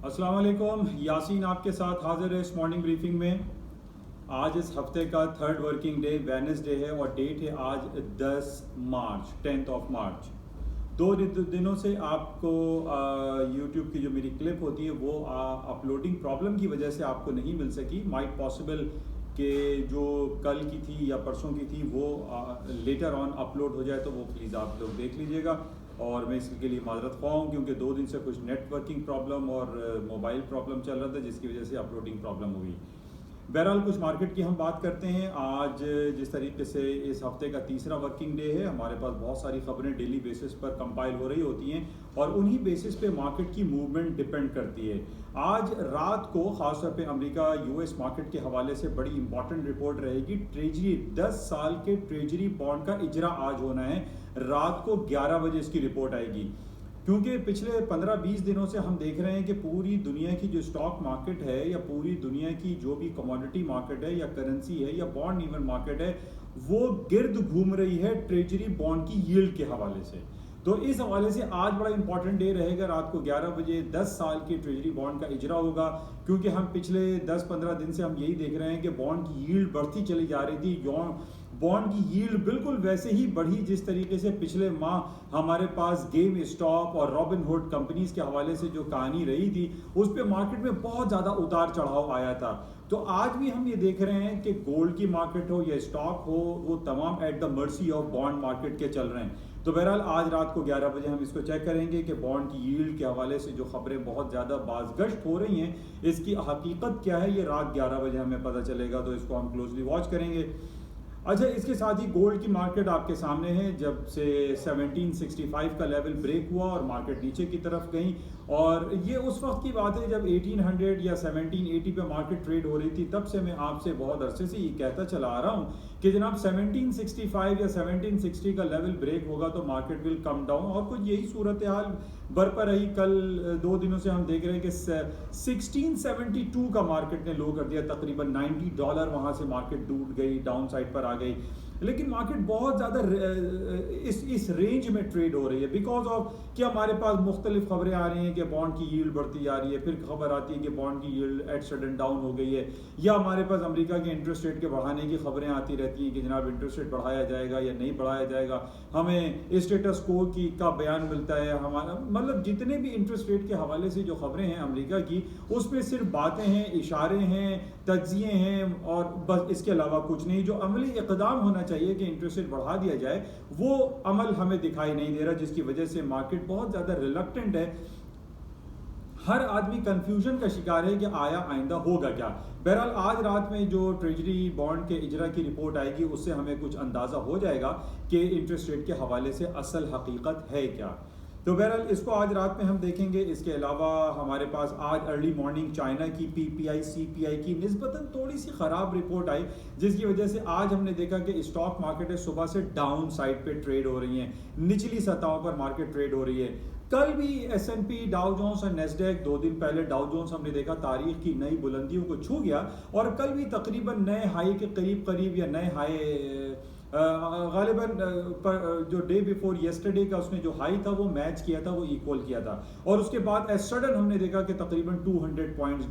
अस्सलाम वालेकुम, यासीन आपके साथ हाजिर है इस मॉर्निंग ब्रीफिंग में। आज इस हफ्ते का थर्ड वर्किंग डे वेडनेसडे है और डेट है आज 10 मार्च 10th ऑफ मार्च। दो दिनों से आपको यूट्यूब की जो मेरी क्लिप होती है वो अपलोडिंग प्रॉब्लम की वजह से आपको नहीं मिल सकी। माइट पॉसिबल कि जो कल की थी या परसों की थी वो लेटर ऑन अपलोड हो जाए, तो वो प्लीज़ आप लोग देख लीजिएगा। और मैं इसके लिए माजरत ख्वाह हूँ क्योंकि 2 दिन से कुछ नेटवर्किंग प्रॉब्लम और मोबाइल प्रॉब्लम चल रहा था जिसकी वजह से अपलोडिंग प्रॉब्लम हुई। बहरहाल कुछ मार्केट की हम बात करते हैं। आज जिस तरीके से इस हफ्ते का तीसरा वर्किंग डे है, हमारे पास बहुत सारी खबरें डेली बेसिस पर कंपाइल हो रही होती हैं और उन्हीं बेसिस पे मार्केट की मूवमेंट डिपेंड करती है। आज रात को खासतौर पे अमेरिका यूएस मार्केट के हवाले से बड़ी इंपॉर्टेंट रिपोर्ट रहेगी। ट्रेजरी 10 साल के ट्रेजरी बॉन्ड का इजरा आज होना है। रात को 11 बजे इसकी रिपोर्ट आएगी, क्योंकि पिछले 15-20 दिनों से हम देख रहे हैं कि पूरी दुनिया की जो स्टॉक मार्केट है या पूरी दुनिया की जो भी कमोडिटी मार्केट है या करेंसी है या बॉन्ड ईवन मार्केट है, वो गिर्द घूम रही है ट्रेजरी बॉन्ड की यील्ड के हवाले से। तो इस हवाले से आज बड़ा इंपॉर्टेंट डे रहेगा। रात को 11 बजे 10 साल की ट्रेजरी बॉन्ड का इजरा होगा, क्योंकि हम पिछले 10-15 दिन से हम यही देख रहे हैं कि बॉन्ड की यील्ड बढ़ती चली जा रही थी। बॉन्ड की यील्ड बिल्कुल वैसे ही बढ़ी जिस तरीके से पिछले माह हमारे पास गेम स्टॉप और रॉबिनहुड कंपनीज के हवाले से जो कहानी रही थी, उस पर मार्केट में बहुत ज़्यादा उतार चढ़ाव आया था। तो आज भी हम ये देख रहे हैं कि गोल्ड की मार्केट हो या स्टॉक हो, वो तमाम at the mercy of bond market के चल रहे हैं। तो बहरहाल आज रात को 11 बजे हम इसको चेक करेंगे कि बॉन्ड की यील्ड के हवाले से जो खबरें बहुत ज़्यादा बाज़गश्त हो रही हैं, इसकी हकीकत क्या है, ये रात 11 बजे हमें पता चलेगा। तो इसको हम क्लोजली वॉच करेंगे। अच्छा, इसके साथ ही गोल्ड की मार्केट आपके सामने है। जब से 1765 का लेवल ब्रेक हुआ और मार्केट नीचे की तरफ गई, और ये उस वक्त की बात है जब 1800 या 1780 पे मार्केट ट्रेड हो रही थी। तब से मैं आपसे बहुत अरसे से ये कहता चला आ रहा हूँ कि जनाब 1765 या 1760 का लेवल ब्रेक होगा तो मार्केट विल कम डाउन, और कुछ यही सूरत हाल बरपर रही। कल 2 दिनों से हम देख रहे हैं कि 1672 का मार्केट ने लो कर दिया, तकरीबन $90 वहाँ से मार्केट टूट गई, डाउन साइड पर आ गई। लेकिन मार्केट बहुत ज़्यादा इस रेंज में ट्रेड हो रही है बिकॉज ऑफ कि हमारे पास मुख्तलिफ खबरें आ रही हैं कि बॉन्ड की यील्ड बढ़ती जा रही है, फिर खबर आती है कि बॉन्ड की यील्ड एट सडन डाउन हो गई है, या हमारे पास अमेरिका के इंटरेस्ट रेट के बढ़ाने की खबरें आती रहती हैं कि जनाब इंटरेस्ट रेट बढ़ाया जाएगा या नहीं बढ़ाया जाएगा। हमें स्टेटस को का बयान मिलता है। हमारा मतलब जितने भी इंटरेस्ट रेट के हवाले से जो खबरें हैं अमेरिका की, उसमें सिर्फ बातें हैं, इशारे हैं, तज्जिए हैं और बस इसके अलावा कुछ नहीं। जो अमली इक़दाम होना चाहिए कि इंटरेस्ट रेट बढ़ा दिया जाए, वो अमल हमें दिखाई नहीं दे रहा, जिसकी वजह से मार्केट बहुत ज़्यादा रिलक्टेंट है। हर आदमी कंफ्यूजन का शिकार है कि आया आइंदा होगा क्या। बहरहाल आज रात में जो ट्रेजरी बॉन्ड के इजरा की रिपोर्ट आएगी, उससे हमें कुछ अंदाज़ा हो जाएगा कि इंटरेस्ट रेट के हवाले से असल हकीकत है क्या। तो बहरहाल इसको आज रात में हम देखेंगे। इसके अलावा हमारे पास आज अर्ली मॉर्निंग चाइना की पीपीआई सीपीआई की निस्बतन थोड़ी सी ख़राब रिपोर्ट आई, जिसकी वजह से आज हमने देखा कि स्टॉक मार्केट सुबह से डाउन साइड पे ट्रेड हो रही हैं, निचली सतहों पर मार्केट ट्रेड हो रही है। कल भी एसएनपी, डाउ जोन्स और नेस्डैक, 2 दिन पहले डाउ जोन्स हमने देखा तारीख की नई बुलंदियों को छू गया, और कल भी तकरीबन नए हाई के करीब करीब या नए हाई गालिबन पर जो डे बिफोर येस्टरडे का उसने जो हाई था वो मैच किया था, वो इक्वल किया था। और उसके बाद एज सडन हमने देखा कि तकरीबन 200 पॉइंट्स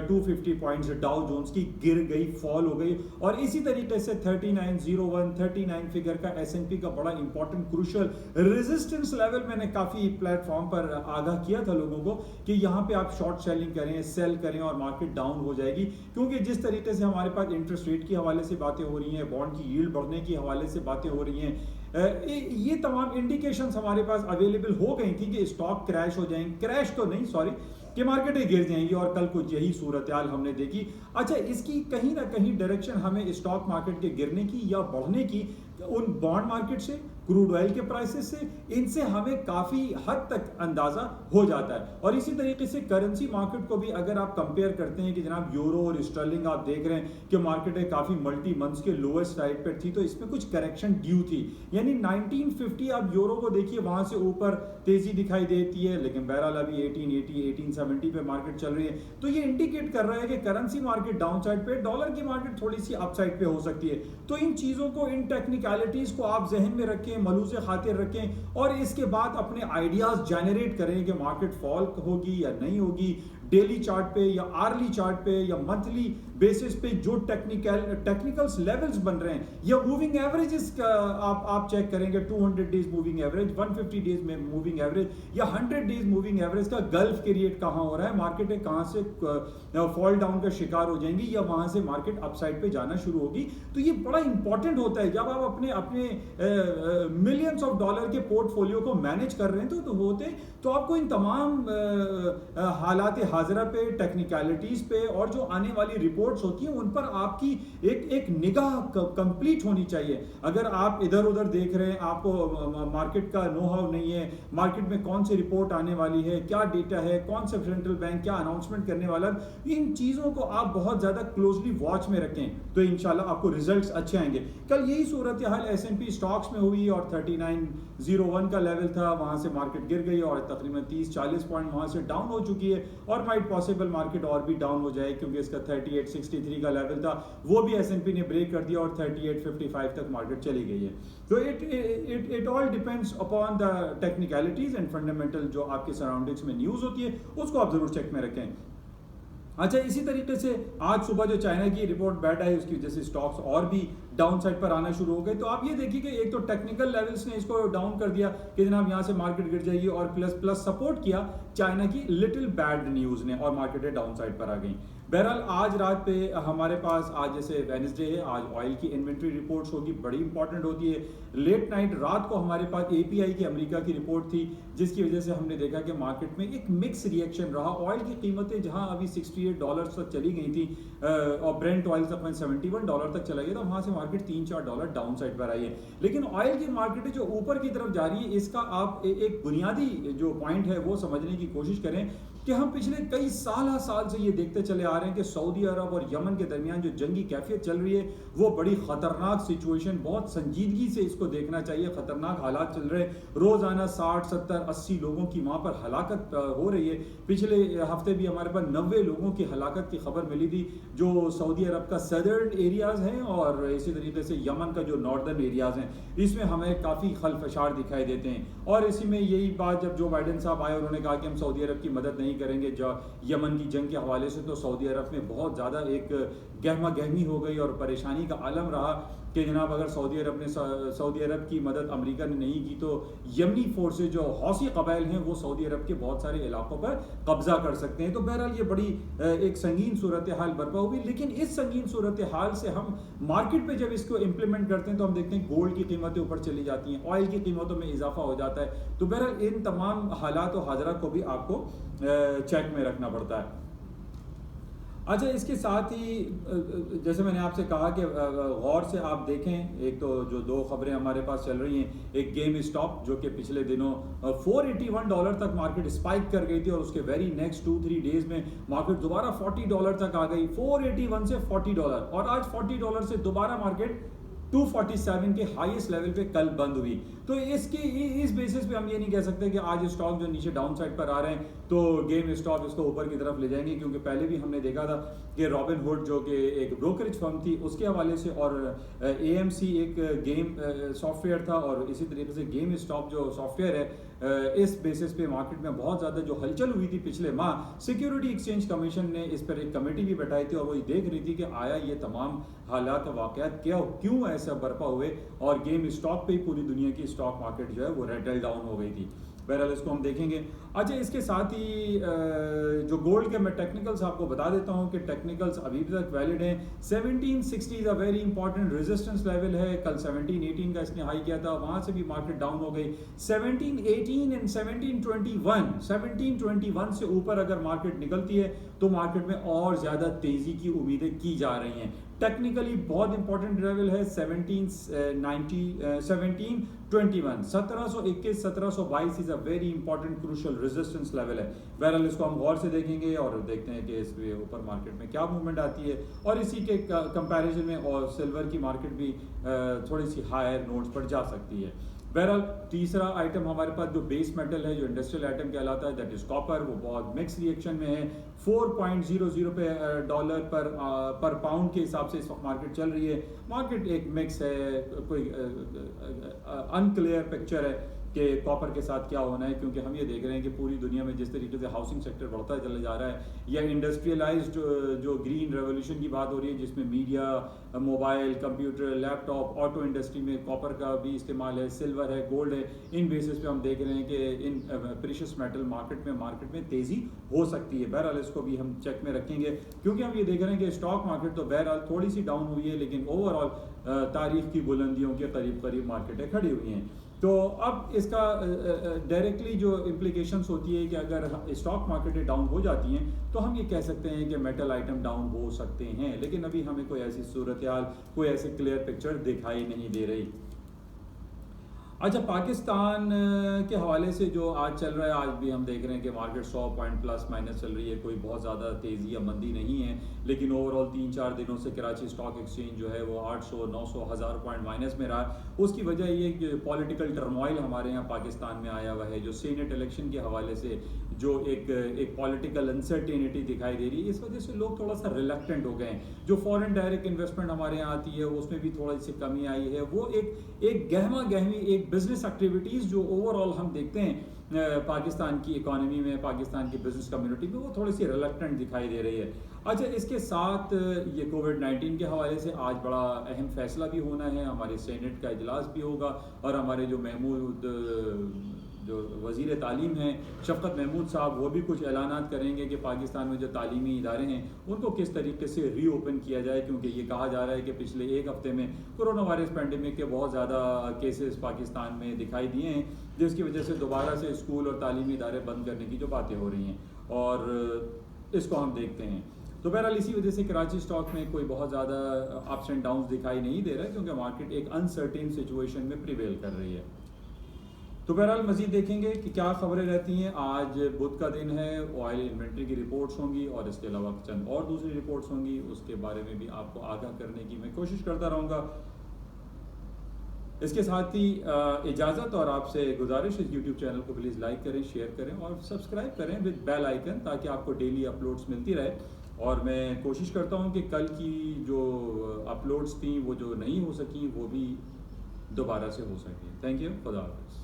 250 पॉइंट्स डाउ जोन्स की गिर गई, फॉल हो गई। और इसी तरीके से 3901 39 फिगर का एसएनपी का बड़ा इंपॉर्टेंट क्रूशियल रेजिस्टेंस लेवल मैंने काफ़ी प्लेटफॉर्म पर आगाह किया था लोगों को कि यहाँ पे आप शॉर्ट सेलिंग करें, सेल करें और मार्केट डाउन हो जाएगी। क्योंकि जिस तरीके से हमारे पास इंटरेस्ट रेट के हवाले से बातें हो रही हैं, बॉन्ड की यील्ड बढ़ने की हवाले से बातें हो रही हैं, ये तमाम इंडिकेशंस हमारे पास अवेलेबल हो गई थी कि स्टॉक क्रैश हो जाएंगे, क्रैश तो नहीं सॉरी, कि मार्केटें गिर जाएंगी, और कल कुछ यही सूरत हाल हमने देखी। अच्छा, इसकी कहीं ना कहीं डायरेक्शन हमें स्टॉक मार्केट के गिरने की या बढ़ने की उन बॉन्ड मार्केट से, क्रूड ऑयल के प्राइसेस से, इनसे हमें काफ़ी हद तक अंदाज़ा हो जाता है। और इसी तरीके से करेंसी मार्केट को भी अगर आप कंपेयर करते हैं कि जनाब यूरो और स्टर्लिंग, आप देख रहे हैं कि मार्केटें काफ़ी मल्टी मंथ्स के लोएस्ट साइड पर थी, तो इसमें कुछ करेक्शन ड्यू थी। यानी 1950 आप यूरो को देखिए, वहाँ से ऊपर तेज़ी दिखाई देती है, लेकिन बहरहाल अभी 1880 1870 पे मार्केट चल रही है। तो ये इंडिकेट कर रहा है कि करेंसी मार्केट डाउन साइड पे, डॉलर की मार्केट थोड़ी सी अप साइड पे हो सकती है। तो इन चीज़ों को, इन टेक्निकलिटीज़ को आप जहन में रखें, मलूज़ खातिर रखें, और इसके बाद अपने आइडियाज़ जनरेट करें कि मार्केट फॉल होगी या नहीं होगी, डेली चार्ट पे या आर्ली चार्ट पे या मंथली बेसिस पे जो टेक्निकल्स लेवल्स बन रहे हैं या मूविंग एवरेजेस का आप चेक करेंगे, 200 डेज मूविंग एवरेज, 150 डेज में मूविंग एवरेज या 100 डेज मूविंग एवरेज का गल्फ के रेट कहां हो रहा है, मार्केट कहां से फॉल डाउन का शिकार हो जाएंगी या वहां से मार्केट अपसाइड पे जाना शुरू होगी। तो ये बड़ा इंपॉर्टेंट होता है जब आप अपने मिलियंस ऑफ डॉलर के पोर्टफोलियो को मैनेज कर रहे हैं तो आपको इन तमाम हालात हाजिरा पे, टेक्निकलिटीज पे और जो आने वाली रिपोर्ट्स होती हैं उन पर आपकी एक निगाह कंप्लीट होनी चाहिए। अगर आप इधर उधर देख रहे हैं, आपको मार्केट का नो हाउ नहीं है, मार्केट में कौन सी रिपोर्ट आने वाली है, क्या डेटा है, कौन सा सेंट्रल बैंक क्या अनाउंसमेंट करने वाला, इन चीजों को आप बहुत ज्यादा क्लोजली वॉच में रखें तो इंशाल्लाह आपको रिजल्ट्स अच्छे आएंगे। कल यही सूरत हाल S&P स्टॉक्स में हुई और 3901 का लेवल था, वहां से मार्केट गिर गई और तकरीबन 30-40 पॉइंट वहां से डाउन हो चुकी है और माइट पॉसिबल मार्केट और भी डाउन हो जाए क्योंकि इसका 3863 का लेवल था, वो भी S&P ने ब्रेक कर दिया और 3855 तक मार्केट चली गई है। तो it all depends upon the technicalities and fundamental जो आपके सराउंडिंग्स में न्यूज होती है उसको आप जरूर चेक में रखें। अच्छा, इसी तरीके से आज सुबह जो चाइना की रिपोर्ट बैठ आई उसकी वजह से स्टॉक्स और भी डाउन साइड पर आना शुरू हो गए। तो आप ये देखिए कि एक तो टेक्निकल लेवल्स ने इसको डाउन कर दिया कि जनाब यहाँ से मार्केट गिर जाएगी और प्लस सपोर्ट किया चाइना की लिटिल बैड न्यूज ने और मार्केटें डाउन साइड पर आ गई। बहरहाल आज रात पे हमारे पास, आज जैसे वेडनेसडे है, आज ऑयल की इन्वेंट्री रिपोर्ट्स होगी, बड़ी इंपॉर्टेंट होती है। लेट नाइट रात को हमारे पास API की अमेरिका की रिपोर्ट थी जिसकी वजह से हमने देखा कि मार्केट में एक मिक्स रिएक्शन रहा। ऑयल की कीमतें जहां अभी $68 तक चली गई थी और ब्रेंट ऑयल तक $71 तक चला गया था, वहां से मार्केट $3-4 डाउन साइड पर आई है। लेकिन ऑयल की मार्केट जो ऊपर की तरफ जा रही है, इसका आप एक बुनियादी जो पॉइंट है वो समझने की कोशिश करें कि हम पिछले कई साल से ये देखते चले आ रहे हैं कि सऊदी अरब और यमन के दरमियान जो जंगी कैफियत चल रही है वो बड़ी खतरनाक सिचुएशन, बहुत संजीदगी से इसको देखना चाहिए। खतरनाक हालात चल रहे हैं, रोजाना 60, 70, 80 लोगों की वहां पर हलाकत हो रही है। पिछले हफ्ते भी हमारे पास 90 लोगों की हलाकत की खबर मिली थी जो सऊदी अरब का सदर्न एरियाज हैं और इसी तरीके से यमन का जो नॉर्दर्न एरियाज हैं, इसमें हमें काफी खलफशार दिखाई देते हैं। और इसी में यही बात जब जो बाइडेन साहब आए, उन्होंने कहा कि हम सऊदी अरब की मदद नहीं करेंगे जो यमन की जंग के हवाले से, तो सऊदी अरब में बहुत ज़्यादा एक गहमा गहमी हो गई और परेशानी का आलम रहा कि जनाब अगर सऊदी अरब की मदद अमेरिका ने नहीं की तो यमनी फोर्सेज जो हौसी कबाइल हैं वो सऊदी अरब के बहुत सारे इलाकों पर कब्जा कर सकते हैं। तो बहरहाल ये बड़ी एक संगीन सूरत हाल बर्पा हुई। लेकिन इस संगीन सूरत हाल से हम मार्केट पे जब इसको इंप्लीमेंट करते हैं तो हम देखते हैं गोल्ड की कीमतें ऊपर चली जाती हैं, ऑयल की कीमतों में इजाफा हो जाता है। तो बहरहाल इन तमाम हालात और हाजरा को भी आपको चेक में रखना पड़ता है। अच्छा, इसके साथ ही जैसे मैंने आपसे कहा कि गौर से आप देखें, एक तो जो दो खबरें हमारे पास चल रही हैं, एक गेम स्टॉप जो कि पिछले दिनों $481 तक मार्केट स्पाइक कर गई थी और उसके वेरी नेक्स्ट 2-3 डेज में मार्केट दोबारा $40 तक आ गई, 481 से $40 और आज $40 से दोबारा मार्केट 247 के हाईएस्ट लेवल पे कल बंद हुई। तो इस बेसिस पे हम ये नहीं कह सकते कि आज स्टॉक जो नीचे डाउन साइड पर आ रहे हैं तो गेम स्टॉक इसको ऊपर की तरफ ले जाएंगे, क्योंकि पहले भी हमने देखा था कि रॉबिनहुड जो कि एक ब्रोकरेज फर्म थी उसके हवाले से और AMC एक गेम सॉफ्टवेयर था और इसी तरीके से गेम स्टॉप जो सॉफ्टवेयर है, इस बेसिस पे मार्केट में बहुत ज़्यादा जो हलचल हुई थी पिछले माह, सिक्योरिटी एक्सचेंज कमीशन ने इस पर एक कमेटी भी बैठाई थी और वो देख रही थी कि आया ये तमाम हालात वाक़यात क्यों ऐसा बर्पा हुए और गेम स्टॉक पे ही पूरी दुनिया की स्टॉक मार्केट जो है वो रेटल डाउन हो गई थी। बहरहाल इसको हम देखेंगे। अच्छा, इसके साथ ही जो गोल्ड के मैं टेक्निकल्स आपको बता देता हूं कि टेक्निकल्स अभी तक वैलिड हैं। 1760 is a very important resistance level है। कल 1718 का इसने हाई किया था, वहां से भी मार्केट डाउन हो गई। 1718 एंड 1721 से ऊपर अगर मार्केट निकलती है तो मार्केट में और ज्यादा तेजी की उम्मीदें की जा रही हैं। टेक्निकली बहुत इंपॉर्टेंट लेवल है 1721 is a very important crucial resistance level है। बहरहाल इसको हम गौर से देखेंगे और देखते हैं कि इस ऊपर मार्केट में क्या मूवमेंट आती है और इसी के कंपैरिजन में और सिल्वर की मार्केट भी थोड़ी सी हायर नोट्स पर जा सकती है। बहरहाल तीसरा आइटम हमारे पास जो बेस मेटल है, जो इंडस्ट्रियल आइटम कहलाता है, दैट इज कॉपर, वो बहुत मिक्स रिएक्शन में है। 4.00 पे डॉलर पर पाउंड के हिसाब से इस वक्त मार्केट चल रही है। मार्केट एक मिक्स है, कोई अनक्लियर पिक्चर है। कि कॉपर के साथ क्या होना है, क्योंकि हम ये देख रहे हैं कि पूरी दुनिया में जिस तरीके से हाउसिंग सेक्टर बढ़ता चला जा रहा है, या इंडस्ट्रियलाइज्ड जो ग्रीन रेवोल्यूशन की बात हो रही है जिसमें media, mobile, computer, laptop, auto industry में कॉपर का भी इस्तेमाल है, सिल्वर है, गोल्ड है, इन बेसिस पे हम देख रहे हैं कि इन प्रीशियस मेटल मार्केट में तेज़ी हो सकती है। बहरहाल इसको भी हम चेक में रखेंगे, क्योंकि हम ये देख रहे हैं कि स्टॉक मार्केट तो बहरहाल थोड़ी सी डाउन हुई है, लेकिन ओवरऑल तारीख की बुलंदियों के करीब करीब मार्केटें खड़ी हुई हैं। तो अब इसका डायरेक्टली जो इम्प्लीकेशंस होती है कि अगर स्टॉक मार्केटें डाउन हो जाती हैं तो हम ये कह सकते हैं कि मेटल आइटम डाउन हो सकते हैं, लेकिन अभी हमें कोई ऐसी सूरत हाल, कोई ऐसी क्लियर पिक्चर दिखाई नहीं दे रही। अच्छा, पाकिस्तान के हवाले से जो आज चल रहा है, आज भी हम देख रहे हैं कि मार्केट 100 पॉइंट प्लस माइनस चल रही है, कोई बहुत ज़्यादा तेज़ी या मंदी नहीं है, लेकिन ओवरऑल 3-4 दिनों से कराची स्टॉक एक्सचेंज जो है वो 800, 900, 1000 पॉइंट माइनस में रहा। उसकी वजह ये कि पॉलिटिकल टर्मोइल हमारे यहाँ पाकिस्तान में आया हुआ है, जो सीनेट इलेक्शन के हवाले से जो एक पॉलिटिकल अनसर्टेनिटी दिखाई दे रही है, इस वजह से लोग थोड़ा सा रिलक्टेंट हो गए हैं। जो फॉरेन डायरेक्ट इन्वेस्टमेंट हमारे यहाँ आती है उसमें भी थोड़ी सी कमी आई है। वो एक गहमा गहमी एक बिजनेस एक्टिविटीज़ जो ओवरऑल हम देखते हैं पाकिस्तान की इकोनॉमी में, पाकिस्तान की बिजनेस कम्युनिटी में, वो थोड़ी सी रिलक्टेंट दिखाई दे रही है। अच्छा, इसके साथ ये कोविड-19 के हवाले से आज बड़ा अहम फैसला भी होना है, हमारे सेनेट का इजलास भी होगा और हमारे जो जो वज़ीर तालीम हैं शफ़क़त महमूद साहब, वो भी कुछ ऐलानात करेंगे कि पाकिस्तान में जो तालीमी इदारे हैं उनको किस तरीके से रीओपन किया जाए, क्योंकि ये कहा जा रहा है कि पिछले एक हफ़्ते में कोरोना वायरस पैंडेमिक के बहुत ज़्यादा केसेस पाकिस्तान में दिखाई दिए हैं, जिसकी वजह से दोबारा से स्कूल और तालीमी इदारे बंद करने की जो बातें हो रही हैं, और इसको हम देखते हैं। तो बहरहाल इसी वजह से कराची स्टॉक में कोई बहुत ज़्यादा अप्स एंड डाउन्स दिखाई नहीं दे रहा है, क्योंकि मार्केट एक अनसर्टेन सिचुएशन में प्रिवेल कर रही है। तो बहरहाल मज़ीद देखेंगे कि क्या खबरें रहती हैं। आज बुध का दिन है, ऑयल इन्वेंट्री की रिपोर्ट्स होंगी और इसके अलावा चंद और दूसरी रिपोर्ट्स होंगी, उसके बारे में भी आपको आगाह करने की मैं कोशिश करता रहूँगा। इसके साथ ही इजाज़त और आपसे गुजारिश, इस यूट्यूब चैनल को प्लीज़ लाइक करें, शेयर करें और सब्सक्राइब करें विद बेल आइकन, ताकि आपको डेली अपलोड्स मिलती रहे। और मैं कोशिश करता हूँ कि कल की जो अपलोड्स थी वो जो नहीं हो सकी वो भी दोबारा से हो सके। थैंक यू, खुदा हाफ़िज़।